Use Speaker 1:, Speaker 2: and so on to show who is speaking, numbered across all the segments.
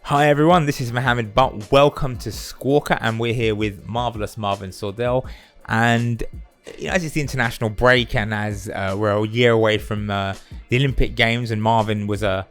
Speaker 1: Hi everyone, this is Mohammed Butt. Welcome to Squawka, and we're here with marvellous Marvin Sordell. And as it's the international break, and as we're a year away from the Olympic Games, and Marvin was a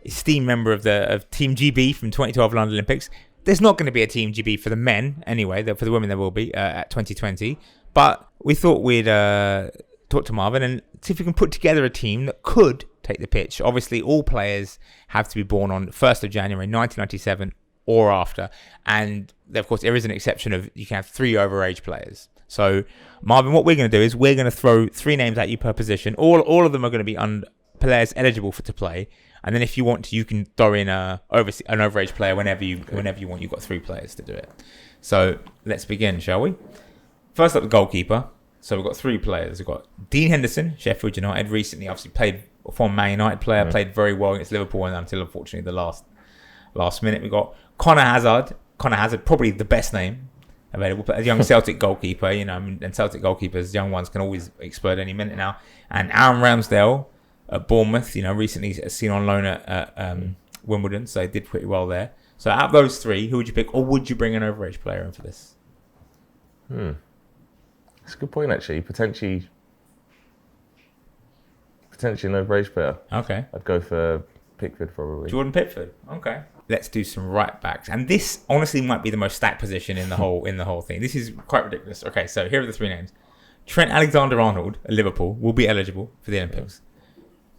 Speaker 1: esteemed member of Team GB from 2012 London Olympics. There's not going to be a Team GB for the men anyway. For the women there will be at 2020. But we thought we'd talk to Marvin and see if we can put together a team that could take the pitch. Obviously, all players have to be born on 1st of January 1997 or after. And of course, there is an exception of you can have 3 overage players. So, Marvin, what we're going to do is we're going to throw 3 names at you per position. All of them are going to be players eligible to play. And then if you want to, you can throw in an overage player whenever you want. You've got 3 players to do it. So let's begin, shall we? First up, the goalkeeper. So we've got 3 players. We've got Dean Henderson, Sheffield United, recently obviously played former Man United player, played very well against Liverpool until unfortunately the last minute. We've got Connor Hazard. Connor Hazard, probably the best name available, but a young Celtic goalkeeper, and Celtic goalkeepers, young ones can always explode any minute now. And Aaron Ramsdale at Bournemouth, recently seen on loan at Wimbledon, so he did pretty well there. So out of those 3, who would you pick, or would you bring an overage player in for this?
Speaker 2: That's a good point, actually. Potentially an overage player.
Speaker 1: Okay.
Speaker 2: I'd go for Pickford, probably.
Speaker 1: Jordan Pickford. Okay. Let's do some right backs, and this honestly might be the most stacked position in the whole thing. This is quite ridiculous. Okay, so here are the 3 names. Trent Alexander-Arnold at Liverpool will be eligible for the Olympics.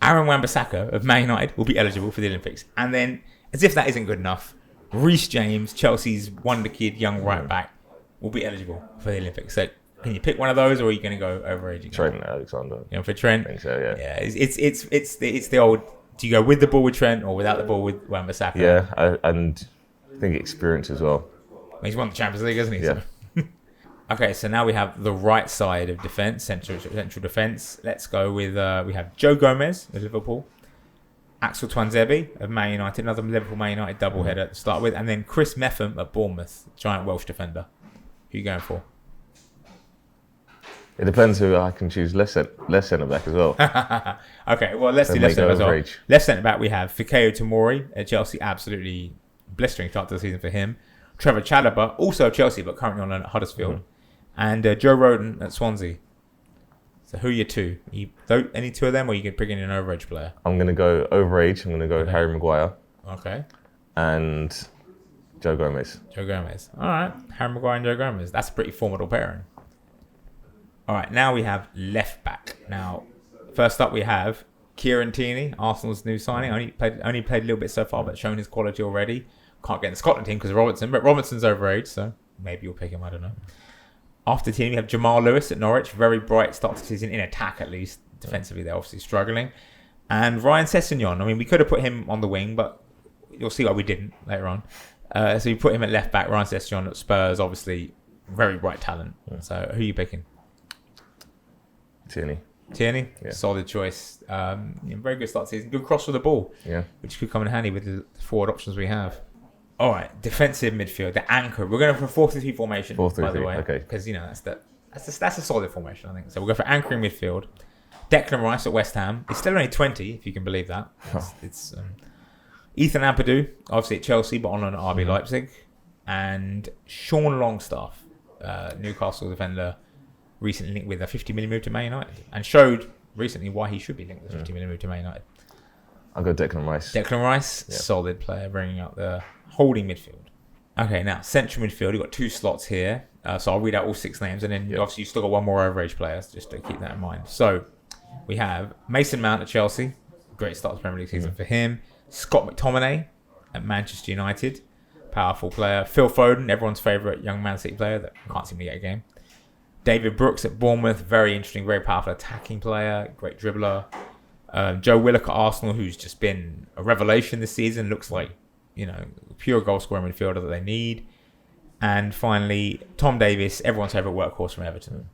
Speaker 1: Aaron Wan-Bissaka of Man United will be eligible for the Olympics, and then, as if that isn't good enough, Reece James, Chelsea's wonder kid, young right back, will be eligible for the Olympics. So, can you pick one of those, or are you going to go overage again?
Speaker 2: Trent Alexander.
Speaker 1: For Trent?
Speaker 2: I think so, yeah.
Speaker 1: Yeah, it's the old, do you go with the ball with Trent or without the ball with Wan-Bissaka?
Speaker 2: Yeah, and I think experience as well.
Speaker 1: He's won the Champions League, hasn't he?
Speaker 2: Yeah.
Speaker 1: So. Okay, so now we have the right side of defence, central defence. Let's go with, we have Joe Gomez of Liverpool, Axel Tuanzebe of Man United, another Liverpool-Man United doubleheader to start with, and then Chris Metham at Bournemouth, giant Welsh defender. Who are you going for?
Speaker 2: It depends who I can choose left centre back as well.
Speaker 1: Okay, well, let's do left centre back as well. Left centre back, we have Fikayo Tomori at Chelsea, absolutely blistering start to the season for him. Trevor Chalobah, also of Chelsea, but currently on loan at Huddersfield. And Joe Rodon at Swansea. So who are your 2? Any 2 of them, or you can pick in an overage player?
Speaker 2: I'm going to go overage. I'm going to go Harry Maguire.
Speaker 1: Okay.
Speaker 2: And Joe Gomez.
Speaker 1: Joe Gomez. All right. Harry Maguire and Joe Gomez. That's a pretty formidable pairing. All right, now we have left back. Now, first up we have Kieran Tierney, Arsenal's new signing. Only played a little bit so far, but shown his quality already. Can't get in the Scotland team because of Robertson, but Robertson's overage, so maybe you'll pick him, I don't know. After Tierney, we have Jamal Lewis at Norwich. Very bright start to the season, in attack at least. Defensively, they're obviously struggling. And Ryan Sessegnon, we could have put him on the wing, but you'll see why we didn't later on. So we put him at left back, Ryan Sessegnon at Spurs, obviously very bright talent. So who are you picking?
Speaker 2: Tierney,
Speaker 1: yeah. Solid choice. Very good start to the season. Good cross for the ball, which could come in handy with the forward options we have. All right, defensive midfield, the anchor. We're going for 4-3-3 formation, 4-3-3, by the way,
Speaker 2: okay.
Speaker 1: Because that's a solid formation, I think. So we'll go for anchoring midfield. Declan Rice at West Ham. He's still only 20, if you can believe that. It's Ethan Ampadu, obviously at Chelsea, but on loan at RB Leipzig, and Sean Longstaff, Newcastle defender. Recently linked with a 50 million move to Man United, and showed recently why he should be linked with a 50 million move to Man United.
Speaker 2: I'll go Declan Rice.
Speaker 1: Declan Rice, solid player, bringing out the holding midfield. Okay, now central midfield. You've got 2 slots here, so I'll read out all 6 names, and then obviously you've still got 1 more overage player, just to keep that in mind. So we have Mason Mount at Chelsea, great start to the Premier League season for him. Scott McTominay at Manchester United, powerful player. Phil Foden, everyone's favourite young Man City player that can't seem to get a game. David Brooks at Bournemouth, very interesting, very powerful attacking player, great dribbler. Joe Willock at Arsenal, who's just been a revelation this season, looks like, pure goal scorer midfielder that they need. And finally, Tom Davies, everyone's favourite workhorse from Everton.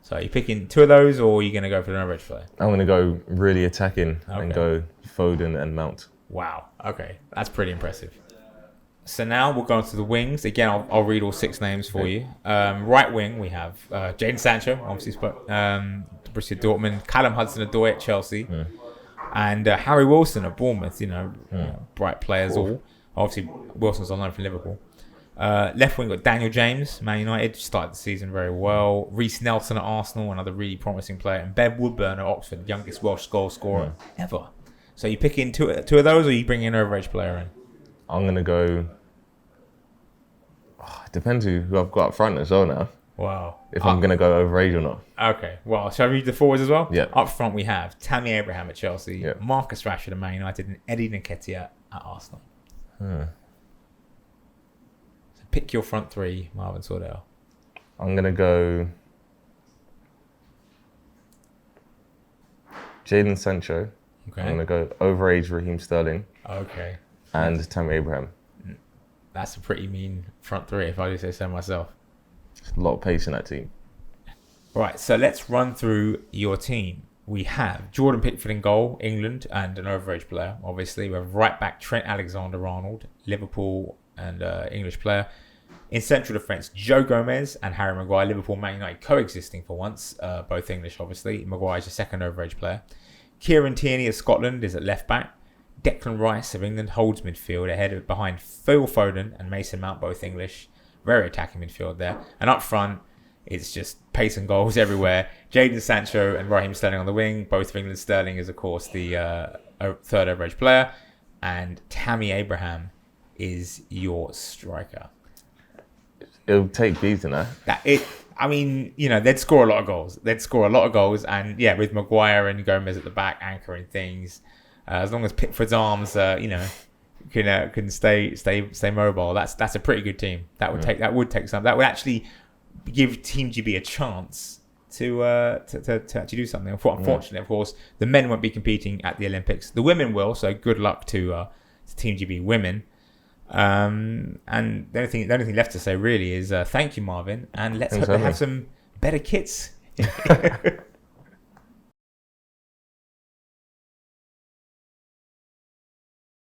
Speaker 1: So are you picking 2 of those, or are you going to go for an overage player?
Speaker 2: I'm going to go really attacking and go Foden and Mount.
Speaker 1: Wow, okay, that's pretty impressive. So now we'll go on to the wings. Again, I'll read all 6 names for you. Right wing, we have Jadon Sancho, obviously, Borussia Dortmund, Callum Hudson-Odoi at Chelsea, and Harry Wilson at Bournemouth. Bright players all. Obviously, Wilson's on loan from Liverpool. Left wing got Daniel James, Man United, started the season very well. Reece Nelson at Arsenal, another really promising player. And Ben Woodburn at Oxford, youngest Welsh goal scorer ever. So you pick in two of those, or you bring an overage player in?
Speaker 2: I'm going to go... it depends who I've got up front as well now.
Speaker 1: Wow.
Speaker 2: If I'm going to go overage or not.
Speaker 1: Okay. Well, shall I read the forwards as well?
Speaker 2: Yeah.
Speaker 1: Up front we have Tammy Abraham at Chelsea,
Speaker 2: Yep.
Speaker 1: Marcus Rashford at Man United, and Eddie Nketiah at Arsenal. So pick your front three, Marvin Sordell.
Speaker 2: I'm going to go... Jadon Sancho.
Speaker 1: Okay.
Speaker 2: I'm going to go overage Raheem Sterling.
Speaker 1: Okay.
Speaker 2: And Tammy Abraham.
Speaker 1: That's a pretty mean front three, if I do say so myself.
Speaker 2: A lot of pace in that team.
Speaker 1: Right, so let's run through your team. We have Jordan Pickford in goal, England, and an overage player, obviously. We have right back Trent Alexander-Arnold, Liverpool and English player. In central defence, Joe Gomez and Harry Maguire, Liverpool, Man United coexisting for once, both English, obviously. Maguire's your second overage player. Kieran Tierney of Scotland is at left back. Declan Rice of England holds midfield behind Phil Foden and Mason Mount, both English. Very attacking midfield there. And up front, it's just pace and goals everywhere. Jadon Sancho and Raheem Sterling on the wing. Both of England. Sterling is, of course, the third overage player. And Tammy Abraham is your striker.
Speaker 2: It'll take beating that.
Speaker 1: They'd score a lot of goals. And, yeah, with Maguire and Gomez at the back anchoring things, as long as Pickford's arms, can stay mobile. That's a pretty good team. That would take some. That would actually give Team GB a chance to actually do something. Unfortunately, of course, the men won't be competing at the Olympics. The women will. So good luck to Team GB women. And the only thing left to say really is thank you, Marvin, and let's hope they have some better kits.